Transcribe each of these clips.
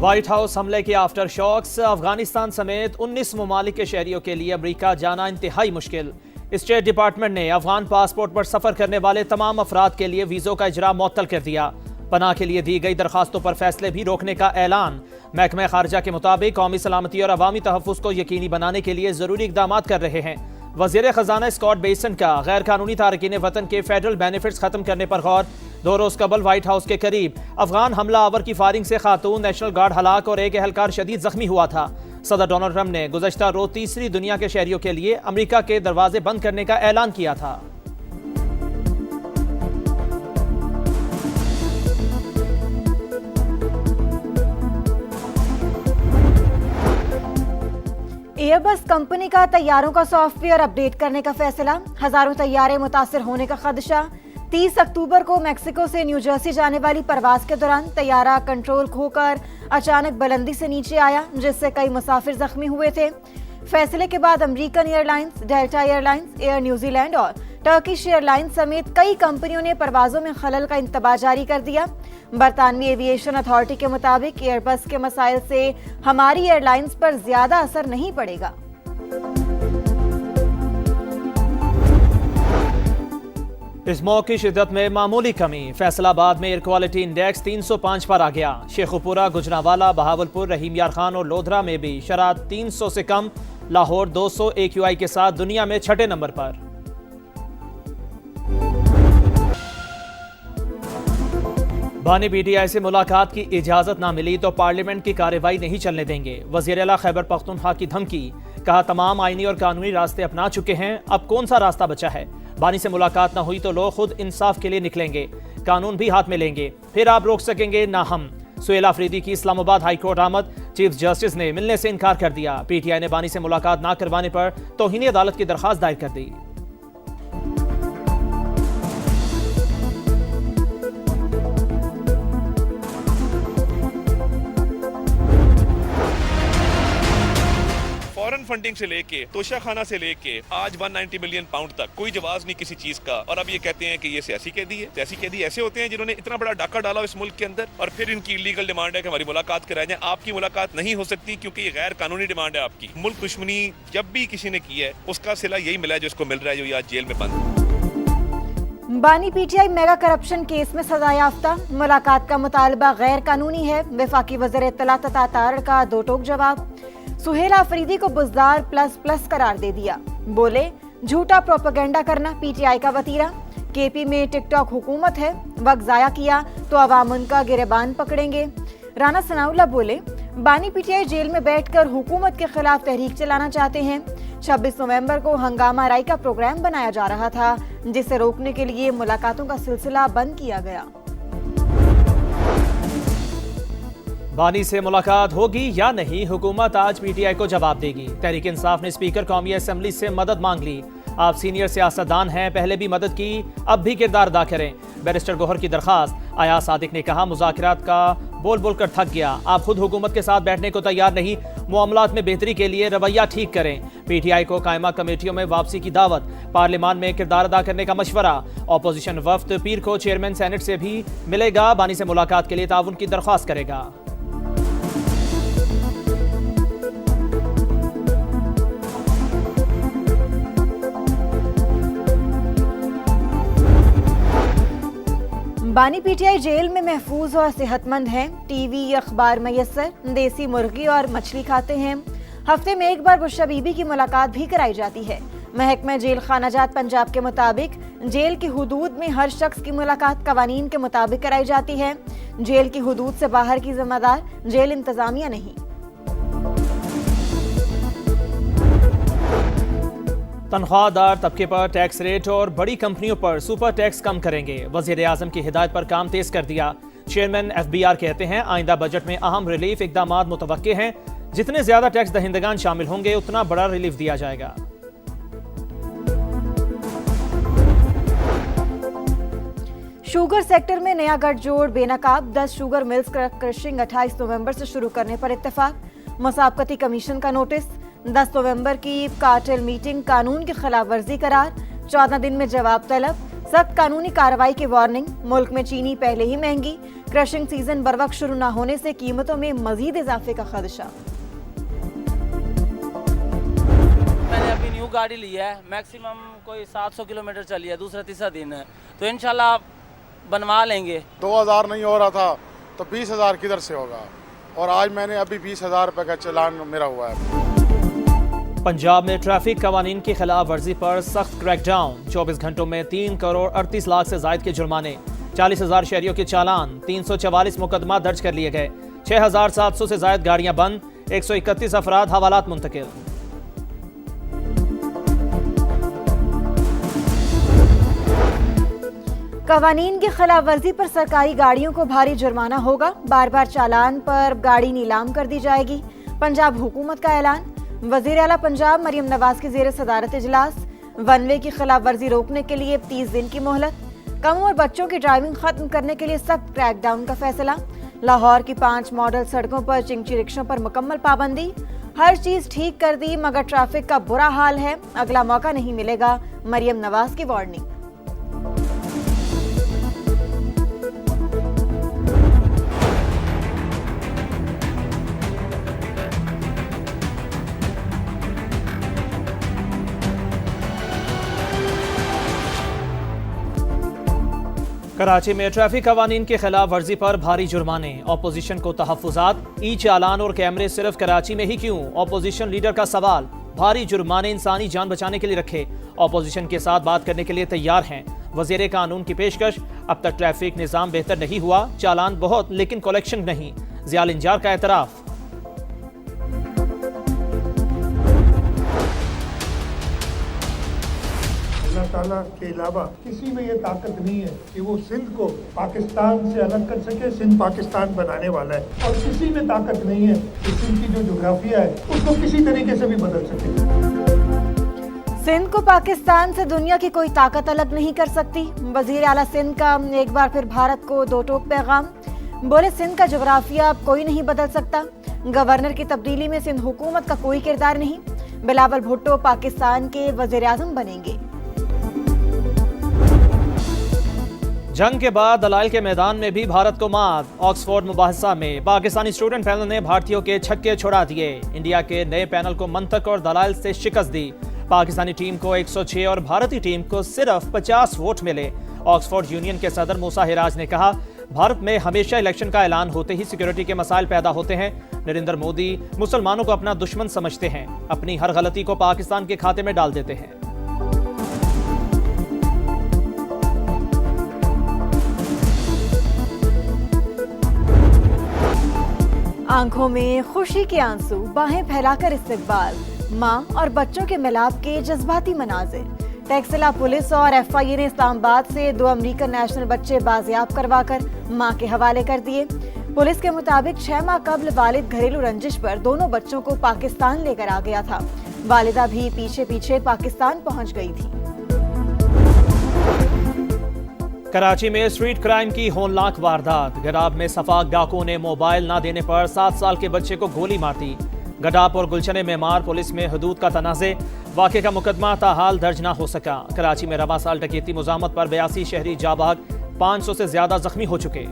White house हमले के after shocks, Afghanistan समेत 19 ममालिक के शहरियों के लिए अमरीका जाना इंतहाई मुश्किल। स्टेट डिपार्टमेंट ने अफगान पासपोर्ट पर सफर करने वाले तमाम अफराद के लिए वीजों का इजरा मुअत्तल कर दिया। पनाह के लिए दी गई दरखास्तों पर फैसले भी रोकने का ऐलान। महकमा खारजा के मुताबिक कौमी सलामती और अवामी तहफ़्फ़ुज़ को यकीनी बनाने के लिए ज़रूरी इक़दाम कर रहे हैं। वज़ीर ख़जाना स्कॉट बेसन का गैर कानूनी तारकीन वतन के फेडरल बेनिफिट्स खत्म करने पर गौर। 2 रोज़ कबल व्हाइट हाउस के करीब अफगान हमला आवर की फायरिंग से खातून नेशनल गार्ड हलाक और एक एहलकार शदीद जख्मी हुआ था। सदर डोनाल्ड ट्रंप ने गुज़श्ता रोज तीसरी दुनिया के शहरियों के लिए अमरीका के दरवाजे बंद करने का ऐलान किया था। एयरबस कंपनी का तैयारों का सॉफ्टवेयर अपडेट करने का फैसला। हजारों तैयारे मुतासिर होने का खदशा। 30 अक्टूबर को मैक्सिको से न्यू जर्सी जाने वाली परवाज के दौरान तैयारा कंट्रोल खोकर अचानक बुलंदी से नीचे आया, जिससे कई मुसाफिर जख्मी हुए थे। फैसले के बाद American airlines, delta airlines, air New Zealand और टर्किश एयरलाइंस समेत कई कंपनियों ने परवाजों में खलल का इंतबाह जारी कर दिया। बरतानवी एविएशन अथॉरिटी के मुताबिक एयरबस के मसाइल से हमारी एयरलाइंस पर ज्यादा असर नहीं पड़ेगा। स्मॉग की शिद्दत में मामूली कमी। फैसलाबाद में एयर क्वालिटी इंडेक्स 305 पर आ गया। शेखुपुरा, गुजरांवाला, बहावलपुर, रहीम यार खान और लोधरा में भी शरात 300 से कम। लाहौर 200 AQI के साथ दुनिया में 6ठे नंबर पर। बानी PTI से मुलाकात की इजाजत ना मिली तो पार्लियामेंट की कार्रवाई नहीं चलने देंगे। वज़ीर आला खैबर पख्तूनख्वा की धमकी। कहा तमाम आईनी और कानूनी रास्ते अपना चुके हैं, अब कौन सा रास्ता बचा है। बानी से मुलाकात ना हुई तो लोग खुद इंसाफ के लिए निकलेंगे, कानून भी हाथ में लेंगे, फिर आप रोक सकेंगे ना हम। सुहेल अफरीदी की इस्लामाबाद हाई कोर्ट आमद। चीफ जस्टिस ने मिलने से इनकार कर दिया। PTI ने बानी से मुलाकात ना करवाने पर तौहीन अदालत की दरखास्त दायर कर दी। फॉरेन फंडिंग से लेके तोशाखाना से लेके आज 190 मिलियन पाउंड तक कोई जवाब नहीं किसी चीज का, और अब ये कहते हैं कि ये सियासी कैदी है। सियासी कैदी ऐसे होते हैं जिन्होंने इतना बड़ा डाका डाला इस मुल्क के अंदर, और फिर इनकी इलीगल डिमांड है कि हमारी मुलाकात कराई जाए। आपकी मुलाकात नहीं हो सकती क्योंकि ये गैर कानूनी डिमांड है आपकी। मुल्क दुश्मनी जब भी किसी ने की है उसका सिला यही मिला है जो इसको मिल रहा है, जो आज जेल में बंद। बानी PTI मेगा करप्शन केस में सजा याफ्ता। मुलाकात का मुतालबा गैर कानूनी है। वफाकी वज़ीर इत्तलात तारड़ का दो टोक जवाब। सुहेल अफरीदी को बुज़दार ++ करार दे दिया। बोले झूठा प्रोपेगेंडा करना PTI का वतीरा। KP में टिकटॉक हुकूमत है, वक्त जाया किया तो अवाम उनका गिरबान पकड़ेंगे। राना सनाउल्लाह बोले बानी PTI जेल में बैठकर हुकूमत के खिलाफ तहरीक चलाना चाहते हैं। 26 नवंबर को हंगामा राई का प्रोग्राम बनाया जा रहा था, जिसे रोकने के लिए मुलाकातों का सिलसिला बंद किया गया। बानी से मुलाकात होगी या नहीं, हुकूमत आज PTI को जवाब देगी। तहरीक इंसाफ ने स्पीकर कौमी असम्बली से मदद मांग ली। आप सीनियर सियासतदान हैं, पहले भी मदद की, अब भी किरदार अदा करें। बैरिस्टर गौहर की दरखास्त। अयाज सादिक ने कहा मुज़ाकरात का बोल बोल कर थक गया, आप खुद हुकूमत के साथ बैठने को तैयार नहीं, मामलात में बेहतरी के लिए रवैया ठीक करें। PTI को कायमा कमेटियों में वापसी की दावत। पार्लियामान में किरदार अदा करने का मशवरा। अपोजिशन वफ्द पीर को चेयरमैन सेनेट से भी मिलेगा। बानी से मुलाकात के लिए ताउन की दरख्वास्त करेगा। बानी PTI जेल में महफूज और सेहतमंद हैं। TV अखबार मैसर, देसी मुर्गी और मछली खाते हैं। हफ्ते में एक बार बुशरा बीबी की मुलाकात भी कराई जाती है। महकमा जेल खानाजात पंजाब के मुताबिक जेल की हुदूद में हर शख्स की मुलाकात कवानीन के मुताबिक कराई जाती है। जेल की हुदूद से बाहर की जिम्मेदार जेल इंतजामिया नहीं। तनख्वाहदार तबके पर टैक्स रेट और बड़ी कंपनियों पर सुपर टैक्स कम करेंगे। वज़ीर आज़म की हिदायत पर काम तेज कर दिया। चेयरमैन FBR कहते हैं आइंदा बजट में अहम रिलीफ इकदाम मुतवक्के हैं। जितने ज्यादा टैक्स दहिंदगान शामिल होंगे उतना बड़ा रिलीफ दिया जाएगा। शुगर सेक्टर में नया गठजोड़ बेनकाब। 10 शुगर मिल्स क्रशिंग 28 नवंबर से शुरू करने पर इत्तेफाक। मुसाबकती कमीशन का नोटिस। 10 नवंबर की कार्टेल मीटिंग कानून की खिलाफ वर्जी करार। 14 दिन में जवाब तलब। सख्त कानूनी कार्रवाई की वार्निंग। मुल्क में चीनी पहले ही महंगी, क्रशिंग सीजन बर वक्त शुरू न होने से कीमतों में मजीद इजाफे का खदशा। मैंने अभी न्यू गाड़ी ली है, मैक्सिमम कोई 700 किलोमीटर चली है, दूसरा तीसरा दिन है, तो इंशाल्लाह बनवा लेंगे। 2000 नहीं हो रहा था तो 20,000 किधर से होगा, और आज मैंने अभी 20,000 रुपये का चालान मेरा हुआ है। पंजाब में ट्रैफिक कवानीन की खिलाफ वर्जी पर सख्त क्रैकडाउन। 24 घंटों में 3 करोड़ 38 लाख से जायद के जुर्माने, 40,000 शहरियों के चालान, 344 मुकदमा दर्ज कर लिए गए, 6,700 से जायद गाड़ियां बंद, 131 अफराद हवालात मुंतकिल। कवानीन की खिलाफ वर्जी पर सरकारी गाड़ियों को भारी जुर्माना होगा। बार बार चालान पर गाड़ी नीलाम कर दी जाएगी। पंजाब हुकूमत का ऐलान। वजीर आला पंजाब मरियम नवाज की जेर सदारत इजलास। वन वे की खिलाफ वर्जी रोकने के लिए 30 दिन की मोहलत। कम उम्र बच्चों की ड्राइविंग खत्म करने के लिए सख्त क्रैकडाउन का फैसला। लाहौर की 5 मॉडल सड़कों पर चिंची रिक्शों पर मुकम्मल पाबंदी। हर चीज ठीक कर दी मगर ट्रैफिक का बुरा हाल है, अगला मौका नहीं मिलेगा, मरियम नवाज की वार्निंग। कराची में ट्रैफिक कवानीन के खिलाफ वर्जी पर भारी जुर्माने, ऑपोजिशन को तहफ्फुज़ात। ई चालान और कैमरे सिर्फ कराची में ही क्यों, ऑपोजिशन लीडर का सवाल। भारी जुर्माने इंसानी जान बचाने के लिए रखे, ऑपोजिशन के साथ बात करने के लिए तैयार हैं। वज़ीर कानून की पेशकश। अब तक ट्रैफिक निज़ाम बेहतर नहीं हुआ, चालान बहुत लेकिन कलेक्शन नहीं, ज़ियाल इंजार का एतराफ़। अल्लाह ताला के अलावा किसी में ये ताकत नहीं है कि वो सिंध को पाकिस्तान से अलग कर सके। सिंध पाकिस्तान बनाने वाला है, और किसी में ताकत नहीं है कि सिंध की जो जोग्राफिया है उसको किसी तरीके से भी बदल सके। सिंध को पाकिस्तान से दुनिया की कोई ताकत अलग नहीं कर सकती। वजीर आला सिंध का एक बार फिर भारत को दो टोक पैगाम। बोले सिंध का जोग्राफिया अब कोई नहीं बदल सकता। गवर्नर की तब्दीली में सिंध हुकूमत का कोई किरदार नहीं। बिलावल भुट्टो पाकिस्तान के वजीर आज़म बनेंगे। जंग के बाद दलाइल के मैदान में भी भारत को मात। ऑक्सफोर्ड मुबाहिसा में पाकिस्तानी स्टूडेंट पैनल ने भारतीयों के छक्के छोड़ा दिए। इंडिया के नए पैनल को मंतक और दलाइल से शिकस्त दी। पाकिस्तानी टीम को 106 और भारतीय टीम को सिर्फ 50 वोट मिले। ऑक्सफोर्ड यूनियन के सदर मूसा हिराज ने कहा, भारत में हमेशा इलेक्शन का ऐलान होते ही सिक्योरिटी के मसाइल पैदा होते हैं। नरेंद्र मोदी मुसलमानों को अपना दुश्मन समझते हैं, अपनी हर गलती को पाकिस्तान के खाते में डाल देते हैं। आंखों में खुशी के आंसू, बाहें फैलाकर इस्तकबाल, मां और बच्चों के मिलाप के जज्बाती मनाजिर। टेक्सला पुलिस और एफआईए ने इस्लामाबाद से 2 अमेरिकन नेशनल बच्चे बाजियाब करवाकर मां के हवाले कर दिए। पुलिस के मुताबिक 6 माह कबल वालिद घरेलू रंजिश पर दोनों बच्चों को पाकिस्तान लेकर आ गया था। वालिदा भी पीछे पीछे पाकिस्तान पहुंच गई थी। कराची में स्ट्रीट क्राइम की होनलाक वारदात। गडाब में सफाक डाकुओं ने मोबाइल ना देने पर 7 साल के बच्चे को गोली मार दी। गडाब और गुलशन मेमार पुलिस में हदूद का तनाज़े। वाक़े का मुकदमा ताहाल दर्ज ना हो सका। कराची में रवा साल डकैती मुज़ामत पर 82 शहरी जाबाग, 500 से ज्यादा जख्मी हो चुके।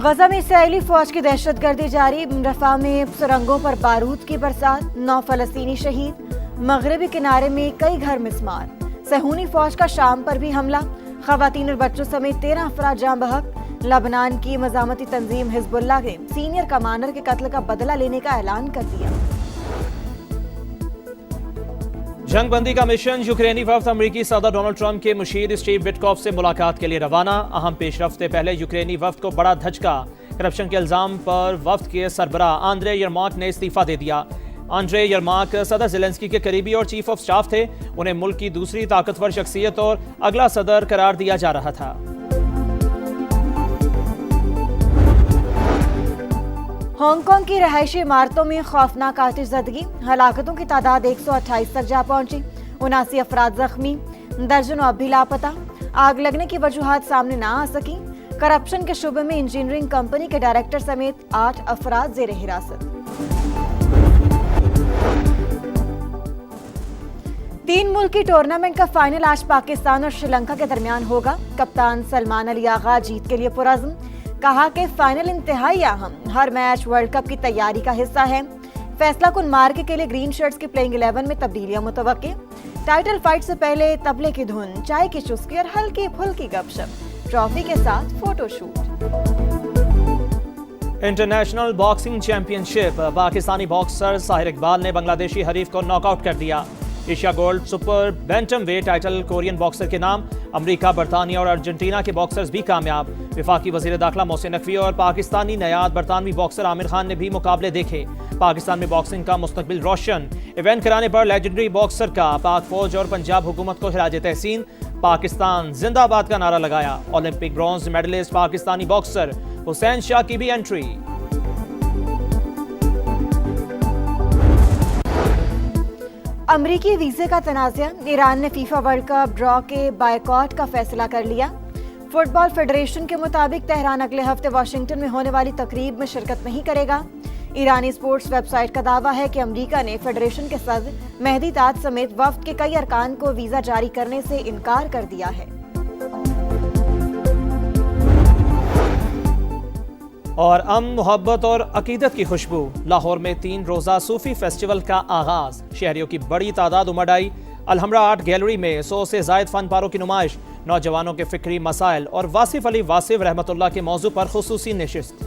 गजा में इसराइली फौज की दहशतगर्दी जारी। रफा में सुरंगों पर बारूद की बरसात, 9 फलस्तीनी शहीद। मगरबी किनारे में कई घर मिसमार। सहूनी फौज का शाम पर भी हमला, खवातीन और बच्चों समेत 13 अफराद जाँ बहक। लबनान की मज़ामती तंजीम हिजबुल्लाह ने सीनियर कमांडर के कत्ल का बदला लेने का ऐलान कर दिया। जंगबंदी का मिशन। यूक्रेनी वफ्द अमरीकी सदर डोनाल्ड ट्रंप के मुशीर स्टीव विटकॉफ से मुलाकात के लिए रवाना। अहम पेशरफ्त से पहले यूक्रेनी वफ्द को बड़ा धचका। करप्शन के इल्जाम पर वफ्द के सरबराह आंद्रे यरमाक ने इस्तीफा दे दिया। आंद्रे यरमाक सदर ज़ेलेंस्की के करीबी और चीफ ऑफ स्टाफ थे। उन्हें मुल्क की दूसरी ताकतवर शख्सियत और अगला सदर करार दिया जा रहा था। हांगकांग की रहायशी इमारतों में खौफनाक आतिशज़दगी। हलाकतों की तादाद 128 तक जा पहुंची। 79 अफराद जख्मी, दर्जनों अब भी लापता। आग लगने की वजूहात सामने ना आ सकी। करप्शन के शुबे में इंजीनियरिंग कंपनी के डायरेक्टर समेत 8 अफराद जेर हिरासत। तीन मुल्की टूर्नामेंट का फाइनल आज पाकिस्तान और श्रीलंका के दरमियान होगा। कप्तान सलमान अली आगा जीत के लिए पुरज़्म, कहा कि फाइनल इंतहाई अहम, हर मैच वर्ल्ड कप की तैयारी का हिस्सा है। फैसला कुन मार्के के लिए ग्रीन शर्ट्स की प्लेइंग 11 में तब्दीलियां मुतवक्के। टाइटल फाइट से पहले तबले की धुन, चाय की चुस्की और हल्की फुल्की गपशप, ट्रॉफी के साथ photoshoot. International boxing championship, Pakistani boxer Sahir Iqbal ने बांग्लादेशी हरीफ को नॉकआउट कर दिया। Asia gold super bantamweight title Korean boxer के नाम। अमेरिका, बरतानिया और अर्जेंटीना के बॉक्सर्स भी कामयाब। वफाकी वजीर दाखिला मोहसिन नकवी और पाकिस्तानी नयाद बरतानवी बॉक्सर आमिर खान ने भी मुकाबले देखे। पाकिस्तान में बॉक्सिंग का मुस्तकबिल रोशन। इवेंट कराने पर लेजेंडरी बॉक्सर का पाक फौज और पंजाब हुकूमत को खिराज तहसीन। पाकिस्तान जिंदाबाद का नारा लगाया। Olympic bronze medallist Pakistani boxer Hussain Shah की भी एंट्री। अमरीकी वीजे का तनाज़ा, ईरान ने फीफा वर्ल्ड कप ड्रॉ के बायकॉट का फैसला कर लिया। फुटबॉल फेडरेशन के मुताबिक तेहरान अगले हफ्ते वाशिंगटन में होने वाली तकरीब में शिरकत नहीं करेगा। ईरानी स्पोर्ट्स वेबसाइट का दावा है कि अमेरिका ने फेडरेशन के सदर मेहदी ताज समेत वफ्द के कई अरकान को वीजा जारी करने से इनकार कर दिया है। और अमन, मोहब्बत और अकीदत की खुशबू। लाहौर में 3 रोज़ा सूफी फेस्टिवल का आगाज। शहरियों की बड़ी तादाद उमड़ आई। अलहमरा आर्ट गैलरी में 100 से ज़ायद फन पारों की नुमाइश। नौजवानों के फिक्री मसाइल और वासिफ अली वासिफ रहमतुल्लाह के मौजू पर खुसूसी नशिस्त।